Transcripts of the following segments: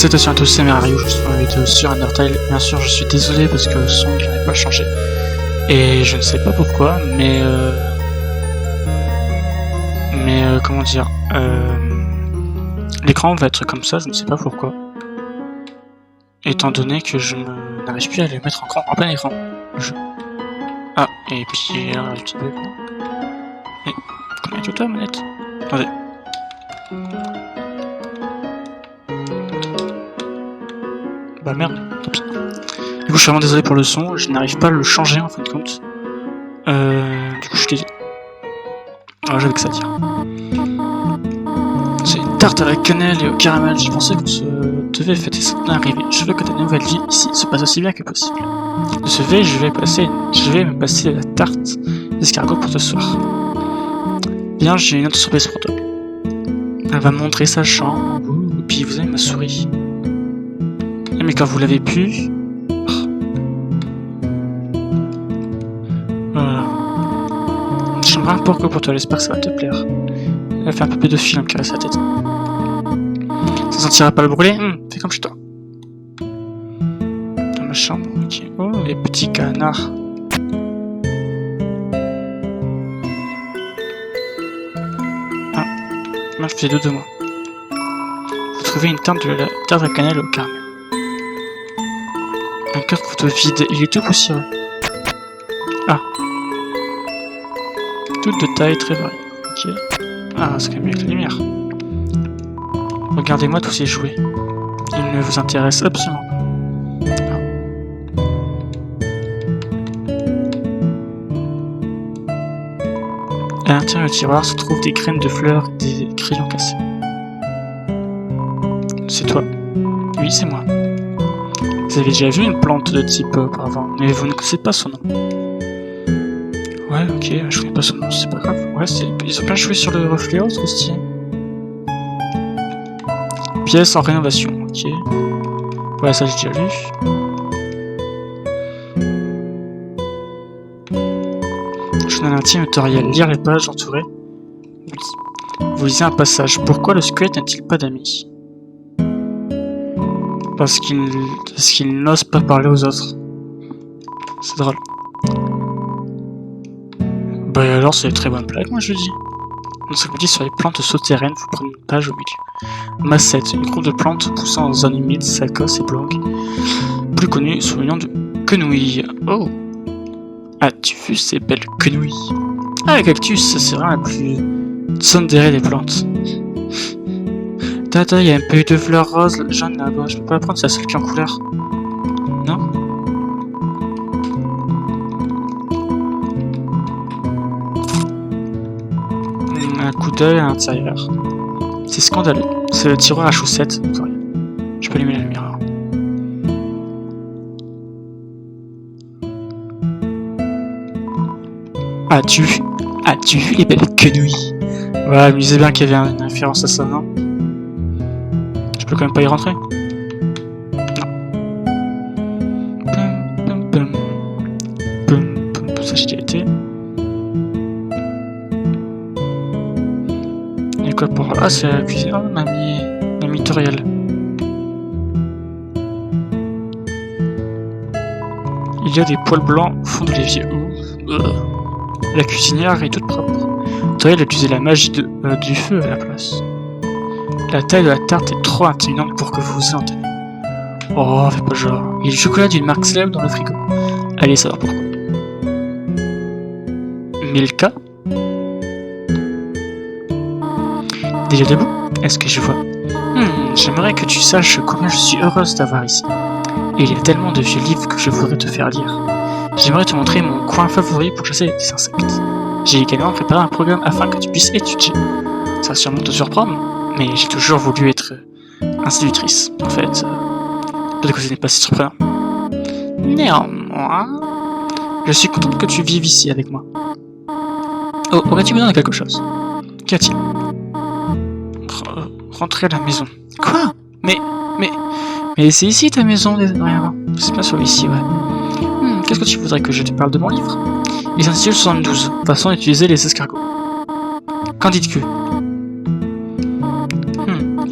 C'était sur un dossier Mario, je suis sur Undertale. Bien sûr, je suis désolé parce que le son, je n'avais pas changé. Et je ne sais pas pourquoi, mais comment dire, l'écran va être comme ça, je ne sais pas pourquoi. Étant donné que je n'arrive plus à le mettre en plein écran. Ah, et puis un petit peu. Et comment est-ce que toi, manette? Attendez. Bah merde, tant pis. Du coup, je suis vraiment désolé pour le son, je n'arrive pas à le changer en fin de compte. Du coup, je t'ai dit. Alors, j'avais que ça à dire. C'est une tarte à la cannelle et au caramel. J'ai pensé que tu devais fêter cette arrivée. Je veux que ta nouvelle vie ici se passe aussi bien que possible. De ce fait, je vais me passer la tarte d'escargot pour ce soir. Bien, j'ai une autre surprise pour toi. Elle va me montrer sa chambre. Et puis vous avez ma souris. Mais quand vous l'avez pu... Voilà. J'aimerais un porco pour toi, j'espère que ça va te plaire. Elle fait un peu plus de film qui reste la tête. Ça sentira pas le brûler? Fais comme chez toi. Dans ma chambre, ok. Oh, les petits canards. Ah, moi je faisais deux de moi. Vous trouvez une tarte à cannelle au caramel. Un cœur photo vide, il est tout poussiéreux. Ah. Toutes de taille très variée. Ok. Ah, c'est quand même avec la lumière. Regardez-moi tous ces jouets. Ils ne vous intéressent absolument pas. À l'intérieur du tiroir se trouvent des graines de fleurs et des crayons cassés. C'est toi. Oui, c'est moi. Vous avez déjà vu une plante de type auparavant, mais vous ne connaissez pas son nom. Ouais, ok, je connais pas son nom, c'est pas grave. Ouais, ils ont bien joué sur le reflet, trop stylé. Pièce en rénovation, ok. Ouais, ça j'ai déjà lu. Journal intime tutoriel. Lire les pages entourées. Oui. Vous lisez un passage. Pourquoi le squelette n'a-t-il pas d'amis? Parce qu'il n'ose pas parler aux autres. C'est drôle. Bah alors c'est une très bonne blague, moi je dis. Encyclopédie sur les plantes souterraines, vous prenez une page au milieu. Massette, une groupe de plantes poussant en zone humide, Sakos et Blanc, plus connue sous le nom de quenouille. Oh! As-tu vu ces belles quenouilles? Ah, le cactus, c'est vraiment la plus tsundere des plantes. Tata, il y a un peu de fleurs roses, jaune là-bas, je peux pas la prendre, c'est la seule qui est en couleur. Non? Un coup d'œil à l'intérieur. C'est scandaleux. C'est le tiroir à chaussettes. Je peux allumer la lumière alors. As-tu vu les belles quenouilles? Ouais, je me disais bien qu'il y avait une référence à ça, non? Je peux quand même pas y rentrer? Non. Ça j'ai été. Et quoi pour... Ah, c'est la cuisine. Oh, mamie tutoriel. Il y a des poils blancs au fond de l'évier. La cuisinière est toute propre. Tutoriel a utilisé la magie du feu à la place. La taille de la tarte est trop intimidante pour que vous vous entendez. Oh, fais pas genre. Il y a du chocolat d'une marque célèbre dans le frigo. Allez savoir pourquoi. Milka? Déjà debout? Est-ce que je vois? J'aimerais que tu saches combien je suis heureuse d'avoir ici. Et il y a tellement de vieux livres que je voudrais te faire lire. J'aimerais te montrer mon coin favori pour chasser des insectes. J'ai également préparé un programme afin que tu puisses étudier. Ça va sûrement te surprendre, mais j'ai toujours voulu être institutrice. En fait, peut-être que ce n'est pas si surprenant. Néanmoins, je suis contente que tu vives ici avec moi. Oh, aurais-tu besoin de quelque chose? Qu'y a-t-il? Rentrer à la maison. Quoi? Mais c'est ici ta maison, rien. C'est bien sur ici, ouais. Qu'est-ce que tu voudrais que je te parle de mon livre? Il s'intitule 72, façon d'utiliser les escargots. Qu'en dites-tu?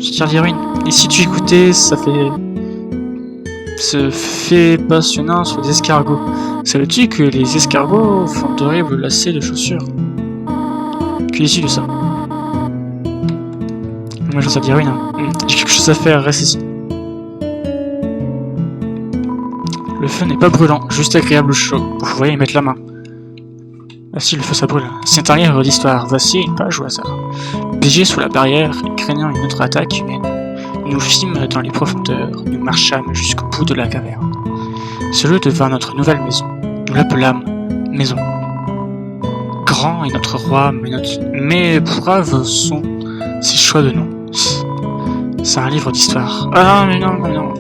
sortir des ruines. Et si tu écoutais, ça fait... ce fait passionnant sur les escargots. Savais-tu que les escargots font d'horribles lacets de chaussures? Que dis-tu de ça? Moi j'en sais dire rien. J'ai quelque chose à faire, reste ici. Le feu n'est pas brûlant, juste agréable chaud. Vous voyez y mettre la main. Ah si, le feu ça brûle. C'est un livre d'histoire, voici une page au hasard. Piégés sous la barrière et craignant une autre attaque humaine, nous fîmes dans les profondeurs, nous marchâmes jusqu'au bout de la caverne. Ce lieu devint notre nouvelle maison. Nous l'appelâmes maison. Grand est notre roi, mais braves sont ses choix de nom. C'est un livre d'histoire. Ah mais non, mais non.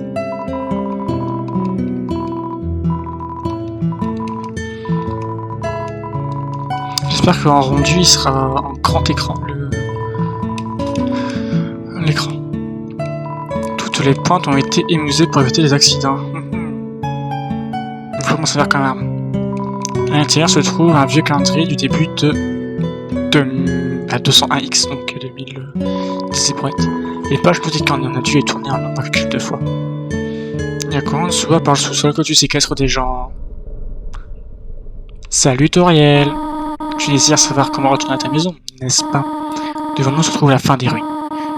J'espère qu'en rendu, il sera en grand écran, l'écran. Toutes les pointes ont été émusées pour éviter les accidents. Il faut commencer à faire quand même. À l'intérieur se trouve un vieux calendrier du début de 201X, donc 2017. Les pages petites quand on a dû les tourner un nombre calcul de fois. Il y a quoi en dessous par le sous-sol que tu séquestres des gens? Salut Toriel! Tu désires savoir comment retourner à ta maison, n'est-ce pas? Devant nous se trouve la fin des ruines.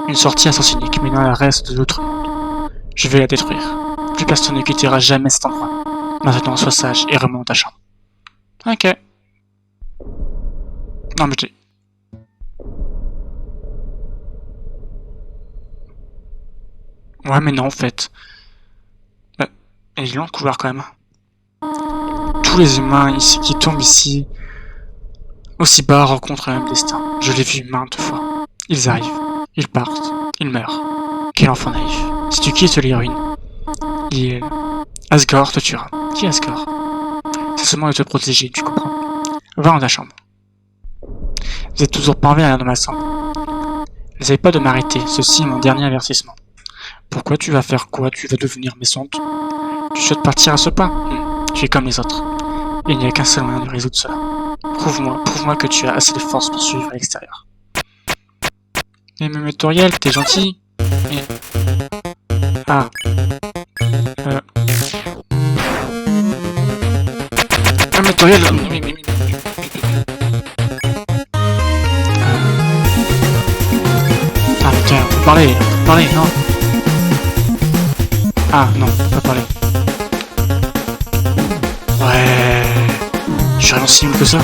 Une sortie à sens unique menant à la reste de l'autre monde. Je vais la détruire. Plus personne ne quittera jamais cet endroit. Maintenant, sois sage et remonte ta chambre. Ok. Non mais j'ai... Ouais mais non en fait. Il est long le couloir quand même. Tous les humains ici qui tombent ici... aussi bas rencontrent le même destin. Je l'ai vu maintes fois. Ils arrivent, ils partent, ils meurent. Quel enfant naïf. Si tu quittes les ruines, Asgore te tuera. Qui est Asgore? C'est seulement de te protéger, tu comprends? Va dans ta chambre. Vous êtes toujours pas envers dans ma chambre. N'essayez pas de m'arrêter, ceci est mon dernier avertissement. Pourquoi tu vas faire quoi? Tu vas devenir méchante? Tu souhaites partir à ce pas? Tu es comme les autres. Il n'y a qu'un seul moyen de résoudre cela. Prouve-moi que tu as assez de force pour suivre à l'extérieur. Mais Toriel, t'es gentil. Mais... Ah. Ah mais Toriel... Ah mais tiens, faut parler, non. Ah non, faut pas parler. Ouais... Je suis vraiment si nul que ça.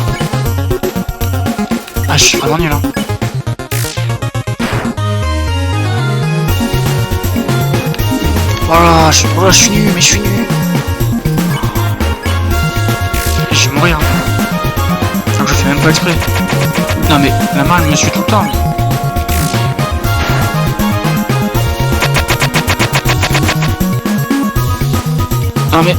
Ah, je suis vraiment nul, hein. Voilà, je suis nul, mais je suis nul. Je vais mourir. Donc je fais même pas exprès. Non mais, la main elle me suit tout le temps. Non mais...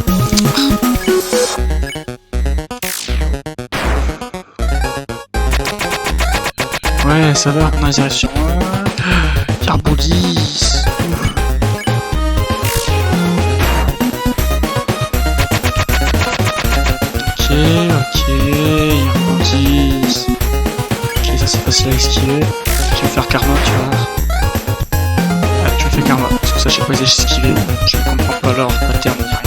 Ouais, ça va, on a direct sur moi. Carbodis. Ok, Carbodis. Ok, ça c'est facile à esquiver. Je vais faire Karma, tu vois. Ouais, je fais Karma, parce que ça je sais pas esquiver. Je ne comprends pas leur pattern ni rien.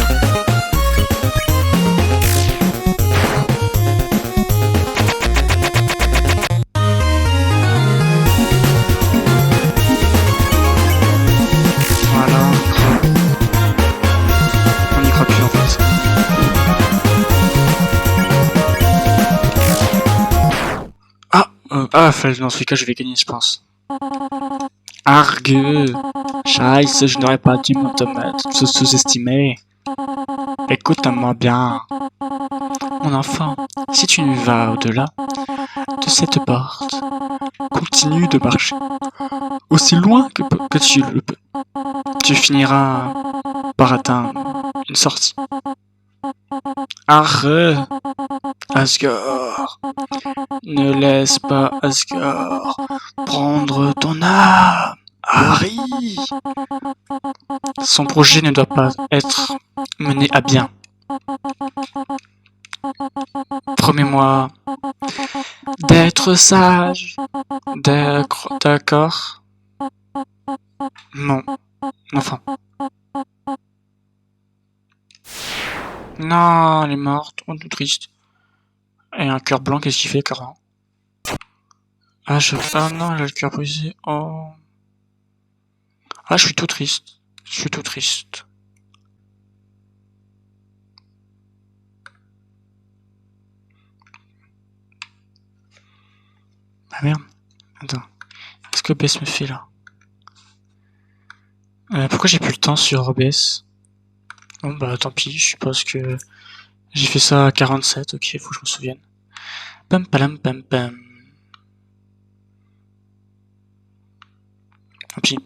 Dans ce cas, je vais gagner, je pense. Argue! Scheiße, je n'aurais pas dû me sous-estimer. Écoute-moi bien. Mon enfant, si tu ne vas au-delà de cette porte, continue de marcher aussi loin que tu le peux. Tu finiras par atteindre une sortie. Arrête, Asgore, ne laisse pas Asgore prendre ton âme, Harry. Son projet ne doit pas être mené à bien. Promets-moi d'être sage, d'accord? Mon enfant. Non, elle est morte. Oh, tout triste. Et un cœur blanc, qu'est-ce qu'il fait, cœur blanc? Ah, ah non, elle a le cœur brisé. Oh. Ah, je suis tout triste. Je suis tout triste. Ah merde. Attends. Qu'est-ce que OBS me fait là? Pourquoi j'ai plus le temps sur OBS? Bon bah tant pis, je suppose que j'ai fait ça à 47, ok, faut que je me souvienne. Pam palam pam pam. Tant pis.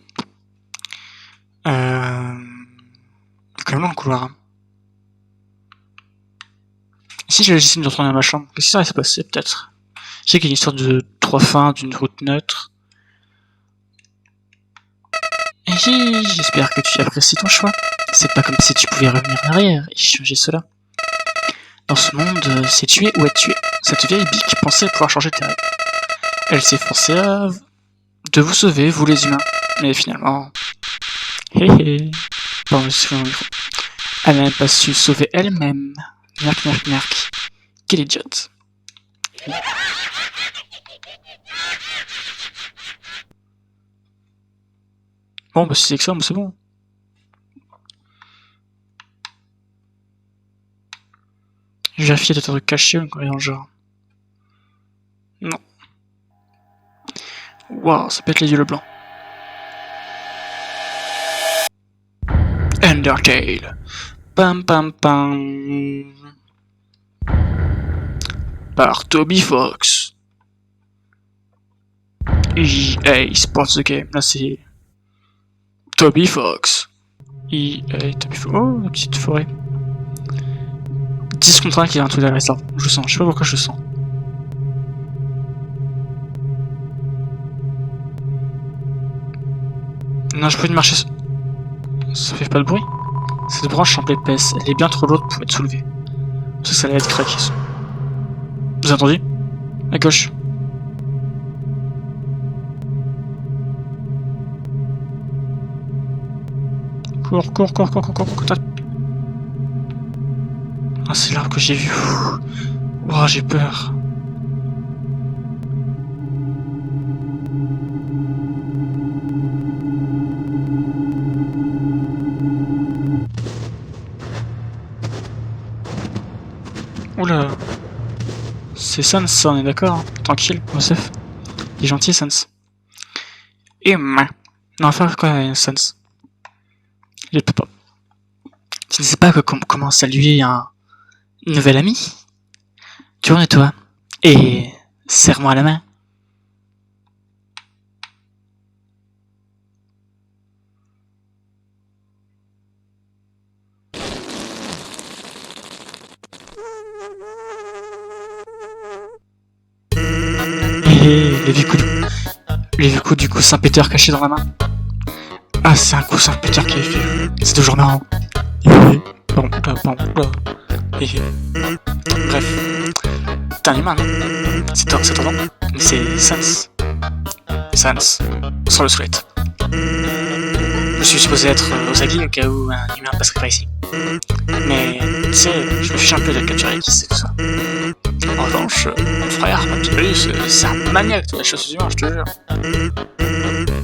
Quand même dans le couloir. Hein. Si j'avais essayé de retourner à ma chambre, qu'est-ce qui serait passé peut-être? Je sais qu'il y a une histoire de 3 fins d'une route neutre. J'espère que tu apprécies ton choix. C'est pas comme si tu pouvais revenir en arrière et changer cela. Dans ce monde, c'est tuer ou être tué. Cette vieille bique pensait pouvoir changer tes règles. Elle s'efforçait de vous sauver, vous les humains. Mais finalement... Hé hé... Pardon, je mon micro. Elle n'a même pas su sauver elle-même. Merc, merc, merc. Quelle idiote. Bon, bah si c'est que ça, c'est bon. Je vérifie des trucs cachés ou quoi dans le genre. Non. Waouh, ça pète les yeux le blanc. Undertale. Pam pam pam. Par Toby Fox. EA Sports the Game. Là c'est Toby Fox. EA Toby Fox. Oh, la petite forêt. 10 contre 1 qui a un truc derrière ça. Je le sens, je sais pas pourquoi je le sens. Non, je peux pas marcher. Ça fait pas de bruit. Cette branche semble épaisse, elle est bien trop lourde pour être soulevée. Ça allait être craqué. Vous avez entendu? À gauche. Cours, cours, cours, cours, cours, cours, cours. Ah, c'est l'arbre que j'ai vu. Oh, j'ai peur. Oula. C'est Sans, on est d'accord. Hein. Tranquille, Mosef. Il est gentil, Sans. Et non, enfin quoi, Sans. Il peut pas. Tu ne sais pas comment saluer un nouvel ami? Tourne-toi et serre-moi la main. Et le coup du coussin Peter caché dans la main. Ah, c'est un coussin Peter qui est fait. C'est toujours marrant. Bon. Bref. T'es un humain, non? C'est ton nom? Mais c'est Sans. Sans. Sans le squelette. Je suis supposé être aux aguilles au cas où un humain passerait par ici. Mais, tu sais, je me fiche un peu de capturer qui c'est tout ça. En revanche, mon frère, Papyrus, c'est un maniaque de la chasse aux humains, je te jure.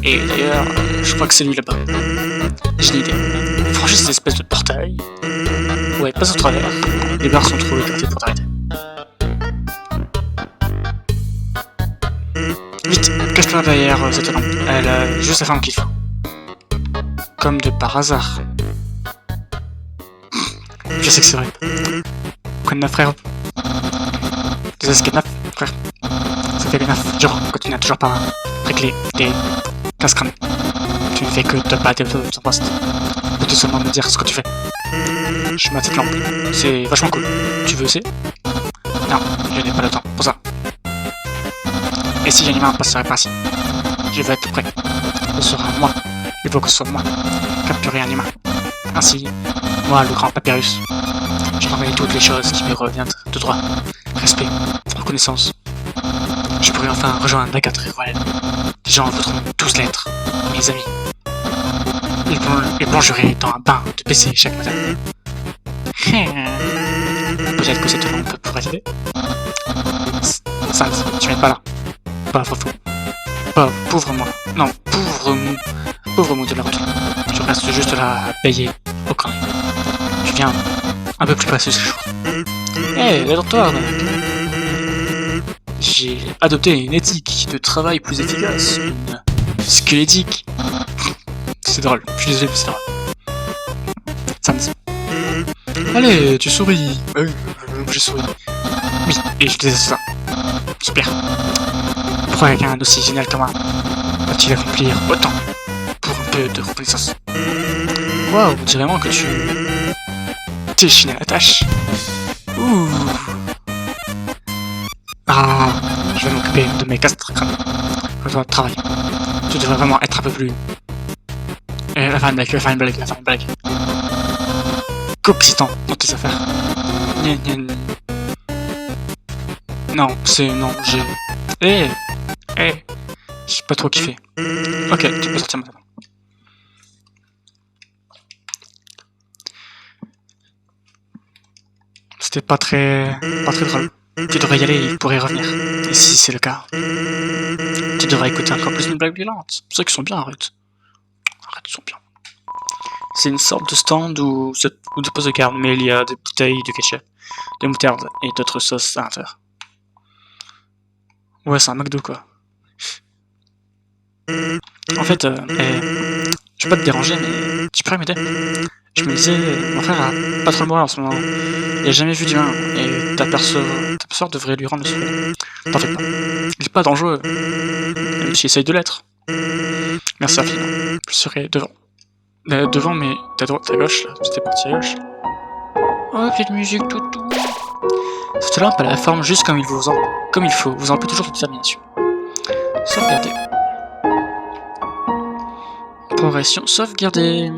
Et d'ailleurs, je crois que c'est lui là-bas. J'ai une idée. Franchis cette espèce de portail. Ouais, passe au travers. Les barres sont trop écartées pour t'arrêter. Vite, cache-toi derrière cette lampe. Elle a juste la forme qu'il faut. Comme de par hasard. Je sais que c'est vrai. Quoi de neuf, frère? Des escapes neuf, frère. Ça fait les neuf. Genre, continue à toujours pas régler tes casse-crânes. Tu ne fais que te battre de ton poste. Peux-tu seulement me dire ce que tu fais? Je mets cette lampe. C'est vachement cool. Tu veux essayer? Non, je n'ai pas le temps pour ça. Et si l'animal passerait par ici? Je vais être prêt. Ce sera moi. Il faut que ce soit moi. Capturer un humain. Ainsi, moi, le grand Papyrus. Je m'envoie toutes les choses qui me reviennent de droit. Respect, reconnaissance. Je pourrais enfin rejoindre la 4 étoiles. Les gens voudront tous l'être, mes amis. Il plongerait dans un bain de PC chaque matin. Peut-être que cette lampe pourrait t'aider. Ça, tu m'aides pas là. Pauvre fou. Pauvre moi. Non, pauvre mou de la route. Je reste juste là à payer au camp. Tu viens un peu plus près ce jour. Hé, attends-toi. J'ai adopté une éthique de travail plus efficace. Une squelettique. C'est drôle, je suis désolé, mais c'est drôle. Sans. Allez, tu souris. Je souris. Oui, et je déteste ça. Super. Pourquoi quelqu'un d'aussi génial que moi va-t-il accomplir autant pour un peu de reconnaissance? Waouh, on dirait vraiment que tu déchines à la tâche. Ouh. Ah, je vais m'occuper de mes castres crânes. Je dois travailler. Tu devrais vraiment être un peu plus... va faire une blague. Compétent dans tes affaires. Non, j'ai... J'ai pas trop kiffé. Ok, tu peux sortir maintenant. C'était pas très drôle. Tu devrais y aller, il pourrait revenir. Et si c'est le cas, tu devrais écouter encore plus une blague violente. C'est vrai qu'ils sont bien, arrête, ils sont bien. C'est une sorte de stand ou de poste de garde, mais il y a des bouteilles de ketchup, de moutarde et d'autres sauces à l'intérieur. Ouais, c'est un McDo quoi. En fait, je vais pas te déranger, mais tu pourrais m'aider? Je me disais, mon frère a pas trop le moral en ce moment. Il a jamais vu d'humain, et ta perceur devrait lui rendre le sourire. T'en fais pas. Il est pas dangereux, même s'il essaye de l'être. Merci infiniment. Je serai devant. Devant, mais ta droite, ta gauche, là, c'était parti à gauche. Oh, petite musique tout. Cette lampe a la forme juste comme il faut. Vous en peu toujours de détermination. Sauvegarder. Progression sauvegardée.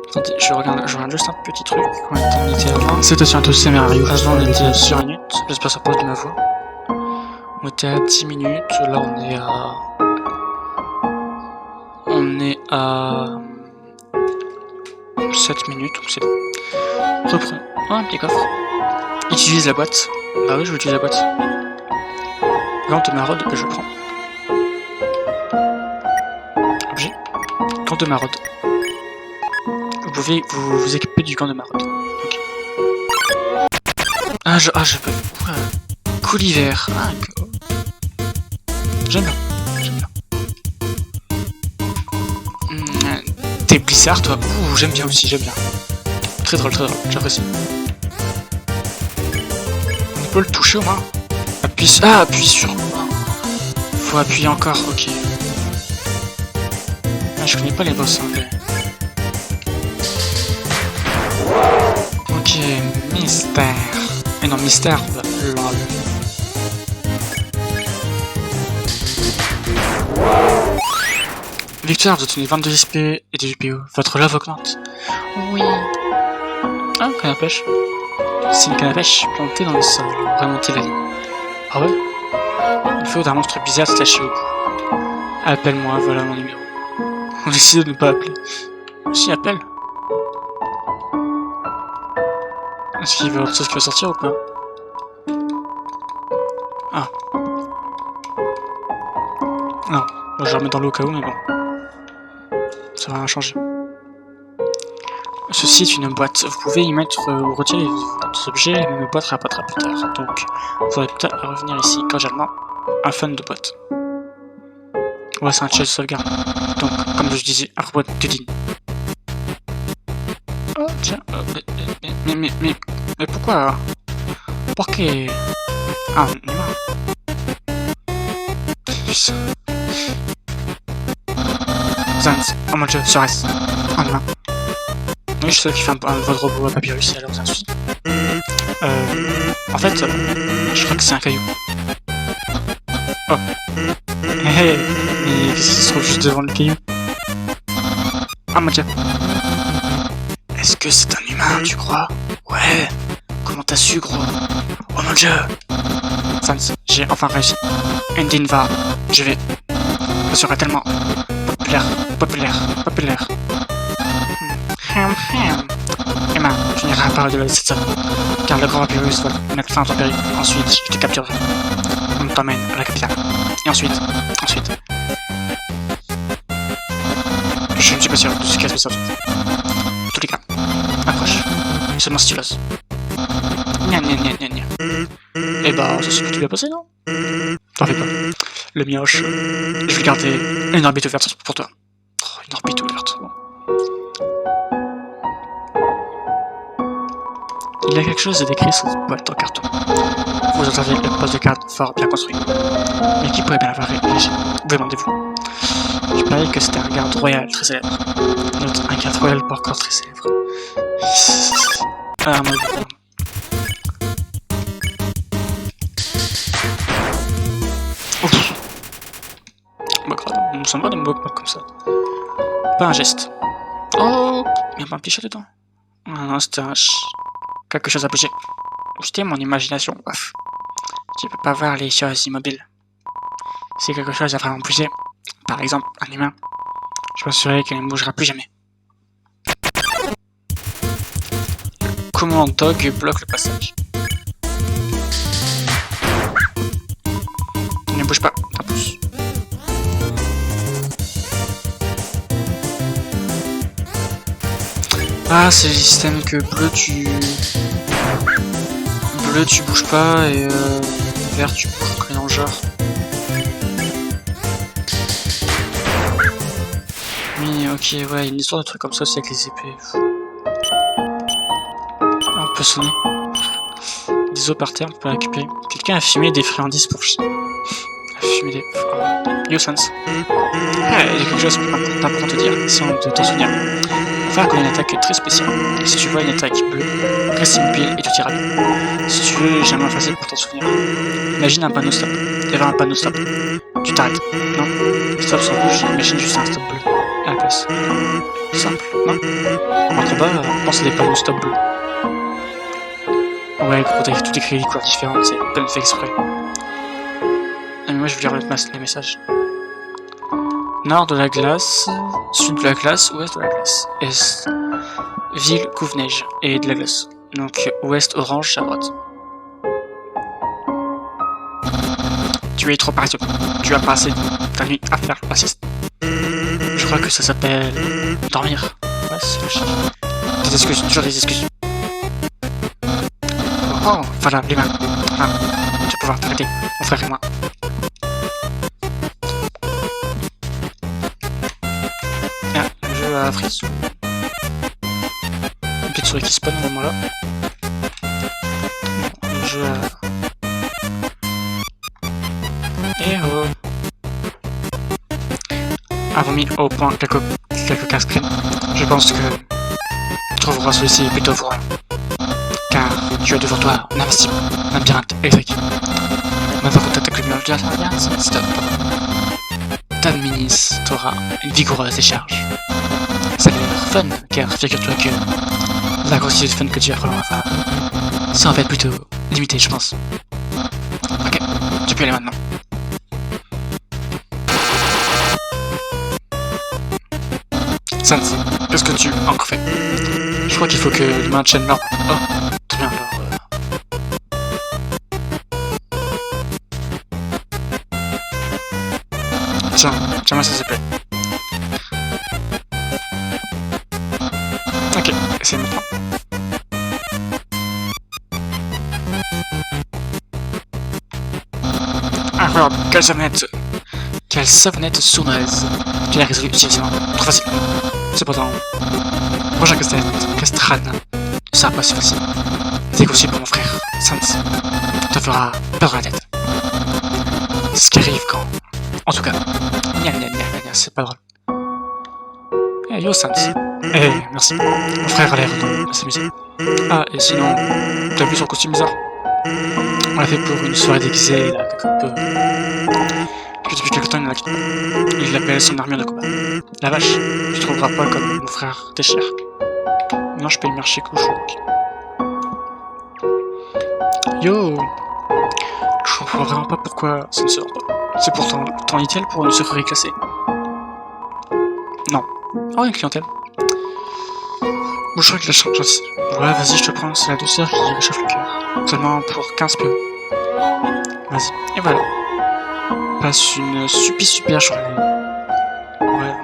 Attendez, je regarde juste un petit truc. Combien de était avant? C'était sur un dossier merveilleux. Avant, on était sur 1 minute. J'espère que ça pose de ma voix. On était à 10 minutes. Là, on est à 7 minutes, donc c'est bon. Reprenons. Oh, un petit coffre. Utilise la boîte. Bah oui, je vais utiliser la boîte. Gant de maraude que je prends. Objet. Gant de maraude. Vous pouvez vous équiper du gant de maraude. Ok. Je peux. Ouais. Cool hiver. J'aime bien. T'es Blizzard, toi? Ouh, j'aime bien aussi, Très drôle, j'apprécie. On peut le toucher au moins. Appuie sur... Faut appuyer encore, ok. Je connais pas les boss, hein, mais... Ok, mystère. Mais non, mystère, lol. Victoire, vous obtenez 22 XP et des GPO. Votre love augmente. Oui. Ah, canne à pêche. C'est une canne à pêche plantée dans le sol. Remonter la ligne. Ah ouais? Il faut d'un monstre bizarre s'attacher au bout. Appelle-moi, voilà mon numéro. On décide de ne pas appeler. Si, appelle. Est-ce qu'il y a autre chose qui va sortir ou pas? Ah. Non. Moi, je remets dans l'eau au cas où, mais bon. Ça va rien changer. Ceci est une boîte. Vous pouvez y mettre ou retirer vos objets, mais une boîte réapparaîtra plus tard. Donc, vous aurez peut-être à revenir ici cordialement. Un fan de boîte. Ouais, c'est un chest de sauvegarde. Donc, comme je disais, un robot de digne. Oh, tiens. Mais pourquoi? Pourquoi? Ah, un humain. Zanz. Oh mon dieu, Serait-ce un humain? Oui, je sais qu'il fait un votre robot à papyrus, alors c'est un souci. En fait, je crois que c'est un caillou. Oh. Hé, mais qu'est-ce qui se trouve juste devant le caillou? Ah mon dieu. Est-ce que c'est un humain, tu crois? Ouais. Comment t'as su, gros? Oh mon dieu. Sans, j'ai enfin réussi. Endine va. Je serai tellement populaire, populaire, populaire. Emma, tu n'iras pas au-delà de cette zone, car le grand papyrus va mettre fin à ton périple. Ensuite, je te capturerai. On t'emmène à la capitale. Et ensuite... Je ne suis pas sûr de ce qui va se passer ensuite. En tous les cas, approche. Seulement si tu l'oses. Nya. Eh bah, ça s'est plutôt bien passé, non? T'en fais pas. Le mioche, je vais garder une orbite ouverte pour toi. Oh, une orbite ouverte, bon. Il y a quelque chose de décrit sur cette boîte en carton. Vous entendez le poste de garde fort bien construit. Mais qui pourrait bien l'avoir érigé? Vous demandez-vous. Je parie que c'était un garde royal très célèbre. Note, un garde royal pas encore très célèbre. Ah, mon dieu. Ok. Bah grave, on ne sent pas des mots comme ça. Pas un geste. Oh, il y a pas un petit chat dedans. Ah non, c'était un quelque chose à bouger. C'était mon imagination, bref. Je peux pas voir les choses immobiles. Si quelque chose a vraiment bougé, par exemple un humain, je m'assurerai qu'elle ne bougera plus jamais. Comment Dog bloque le passage? Ne bouge pas, un pouce. Ah, c'est le système que bleu tu bouges pas et vert tu bouges que dans le genre. Oui, ok, ouais, il y a une histoire de trucs comme ça aussi avec les épées. Ah, on peut sonner. Des os par terre, on peut récupérer. Quelqu'un a fumé des friandises pour chier. A fumé des... Yo, Sans. Ah, il y a quelque chose d'important à te dire, sans de t'en souvenir. On va faire une attaque très spéciale. Si tu vois une attaque bleue, reste immobile et tu tires à lui. Si tu veux, j'ai un moyen facile pour t'en souvenir. Imagine un panneau stop. Il y avait un panneau stop. Tu t'arrêtes. Non. Stop sans rouge, imagine juste un stop bleu. À la place. Simple, non? En combat, pense à des panneaux stop bleus. Ouais, gros, t'as tout écrit des couleurs différentes, c'est peine fait exprès. Mais moi, je vais lire les messages. Nord de la glace, sud de la glace, ouest de la glace, est, ville couvre-neige et de la glace. Donc ouest orange à droite. Tu es trop paresseux. Tu as pas assez ta nuit à faire la sieste. Je crois que ça s'appelle dormir. Ouais, c'est logique. Des excuses, toujours des excuses. Oh, voilà, les mains. Ah, tu vas pouvoir t'arrêter, mon frère et moi. Ah, je joue à Freeze. Une petite souris qui spawn au moment là. Je joue à... Eh oh. Avons mis au point quelques casques. Je pense que tu trouveras celui-ci plutôt froid. Car tu as devant toi un invincible labyrinthe électrique. Maintenant que tu attaques le mur de la labyrinthe, stop. T'administreras une vigoureuse décharge. Ça a l'air fun, car figure-toi que la quantité de fun que tu vas falloir avoir, ça va être plutôt limité, je pense. Ok, tu peux aller maintenant. Sans, qu'est-ce que tu as encore fait? Je crois qu'il faut que le maintienne l'ordre. Oh, très bien, alors... Tiens-moi ça s'il te plaît. Ok, c'est maintenant. Incroyable, quelle savonnette sournoise. Tu l'as résolu suffisamment, trop facile. Cependant, prochain Castran ne sera pas si facile. C'est conçu pour mon frère, Sans. Te fera perdre la tête. C'est ce qui arrive quand... En tout cas, c'est pas drôle. Eh yo Sans. Eh, merci. Mon frère a l'air de s'amuser. Ah, et sinon, t'as vu son costume bizarre? On l'a fait pour une soirée déguisée, là, quelque peu... Que depuis quelque temps, il l'appelle son armure de combat. La vache, tu trouveras pas comme mon frère déchire. Non, je paye le marché couchouc. Yo! Je comprends vraiment pas pourquoi ça ne se rend pas. C'est pourtant le temps idéal pour une sucrerie classée. Oh, une clientèle. Bon, je crois que la chance. Ouais, vas-y, je te prends, c'est la douceur qui réchauffe le cœur. Seulement pour 15 PO. Vas-y, et voilà. Passe une super journée. Ouais.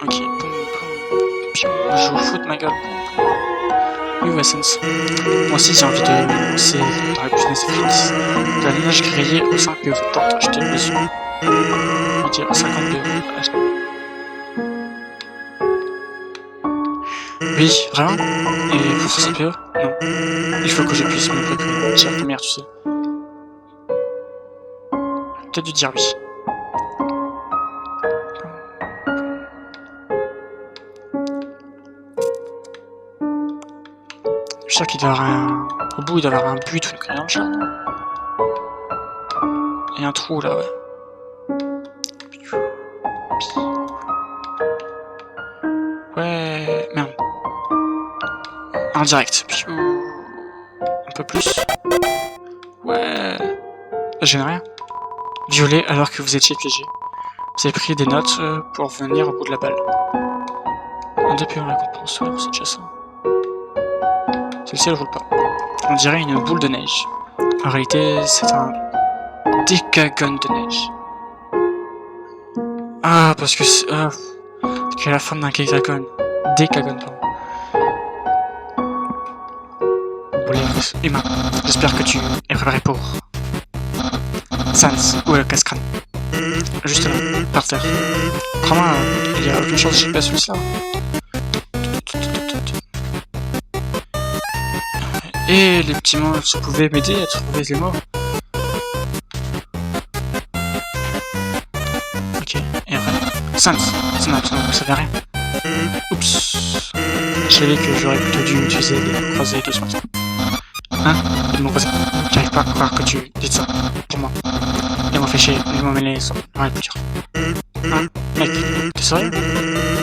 Ok, pion, je joue au foot, ma gueule. Oui, Wessens. Moi aussi, j'ai envie de lancer dans la business fixe. De la neige grillée au 5 PO. Tente acheter le besoin. On va dire 50 PO. Oui, vraiment? Et pour 60 PO? Non. Il faut que je puisse me préparer la première, tu sais. Peut-être dû dire oui. Je suis sûr qu'il doit avoir un... Au bout, il doit avoir un but ou une connerie dans le genre. Il y a un trou là, ouais. Ouais... Merde. En direct. Un peu plus. Ouais... Je n'ai rien. Violet alors que vous étiez piégé. Vous avez pris des notes pour venir au bout de la balle. Un DP en récompense, ouais, c'est déjà ça. Celle-ci elle roule pas. On dirait une boule de neige. En réalité, c'est un décagon de neige. Ah, parce que c'est la forme d'un hexagone. Décagon, pardon. Emma, j'espère que tu es préparé pour... Sans, ou casse-crâne. Juste là, par terre. Crois-moi, il n'y a aucune chance que j'ai pas celui-là. Et les petits mots, vous pouvez m'aider à trouver les mots. Ok, et après. Sans, non, vous savez rien. Oups. Je savais que j'aurais plutôt dû utiliser les croisés de ce matin. Hein? Ils m'ont posé. J'arrive pas à croire que tu dises ça pour moi. Ils m'ont fait chier, ils m'ont mêlé sans rien plus dur. Hein? Mec, t'es sérieux?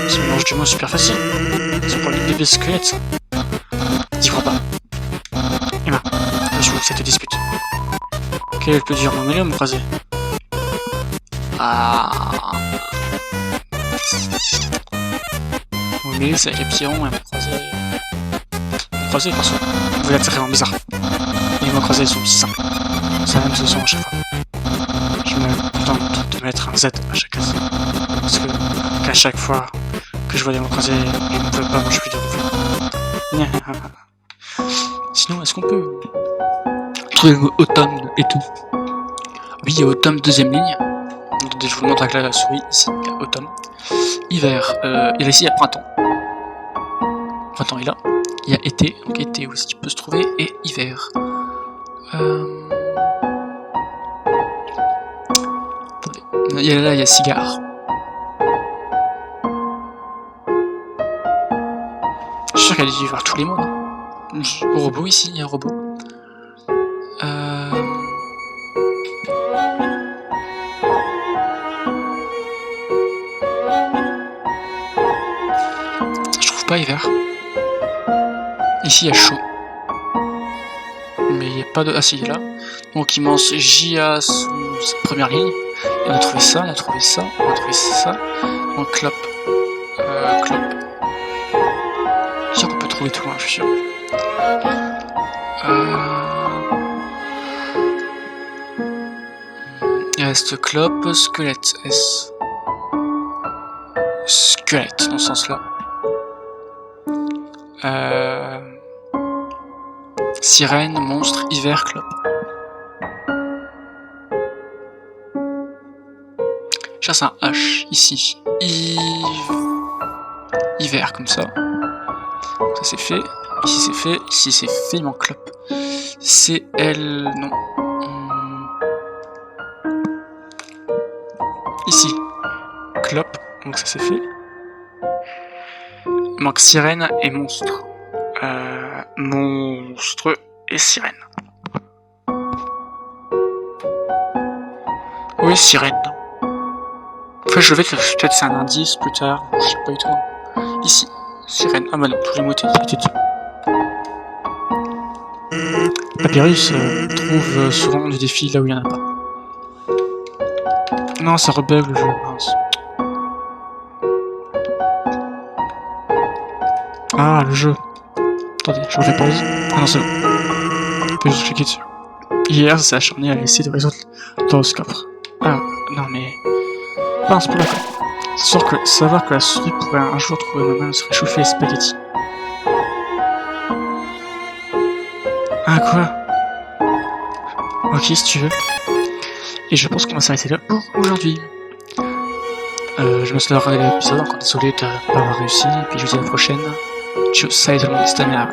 C'est un mélange du mot super facile. C'est pour les bébés squelettes, ça. T'y crois pas. Emma, je joue cette dispute. Quel est le plus dur, mon mêlé ou mon croisé? Ah. Mon mêlé, c'est avec les petits ronds et mon croisé. Mon croisé, François. Vous êtes vraiment bizarre. Et mon croisé, ils sont si simples. C'est la même solution à chaque fois. Je me contente de mettre un Z à chaque case. Parce que qu'à chaque fois que je voyais mon croisé, je ne pouvais pas manger plus de nouveau. Sinon, est-ce qu'on peut trouver le mot automne et tout? Oui, il y a automne, deuxième ligne. Je vous montre avec la souris, ici, il y a automne. Hiver, et ici, il y a printemps. Printemps est là. Il y a été, donc été aussi tu peux se trouver, et hiver. Attendez. Là, il y a cigare. Je suis sûr qu'elle a dû voir tous les mots, non? Robot ici, il y a un robot. Je trouve pas hiver. Ici il y a chaud. Mais il n'y a pas de... Ah si, il est là. Donc immense JA sous cette première ligne. Et on a trouvé ça, on a trouvé ça, on a trouvé ça. Donc clope. Clope. Je suis sûr qu'on peut trouver tout, hein, je suis sûr. Il reste clope, squelette, S. Squelette, dans ce sens-là. Sirène, monstre, hiver, clope. Je cherche un H, ici. Hiver, comme ça. Ça c'est fait. Ici c'est fait. Ici c'est fait, il manque clope. C'est L... non. Ici. Clope, donc ça c'est fait. Il manque sirène et monstre. Monstre et sirène. Oui, sirène. Enfin, je vais peut-être c'est un indice plus tard, je sais pas du tout. Ici, sirène. Ah bah non, tous les mots étaient dit. Papyrus trouve souvent des défis là où il n'y en a pas. Non, ça rebug le jeu, mince. Ah, le jeu. Attendez, je refais pause. Ah non, c'est bon. Je peux juste cliquer dessus. Hier, ça s'est acharné à essayer de résoudre dans ce coffre. Ah, non mais... Mince pour la con. Savoir que la souris pourrait un jour trouver ma main de se réchauffer les spaghettis. Ah, quoi? Ok, si tu veux. Et je pense qu'on va s'arrêter là pour aujourd'hui. Je me suis regarder l'épisode, encore désolé de ne pas avoir réussi, et puis je vous dis à la prochaine. Ciao, salut tout le monde, c'était Mère.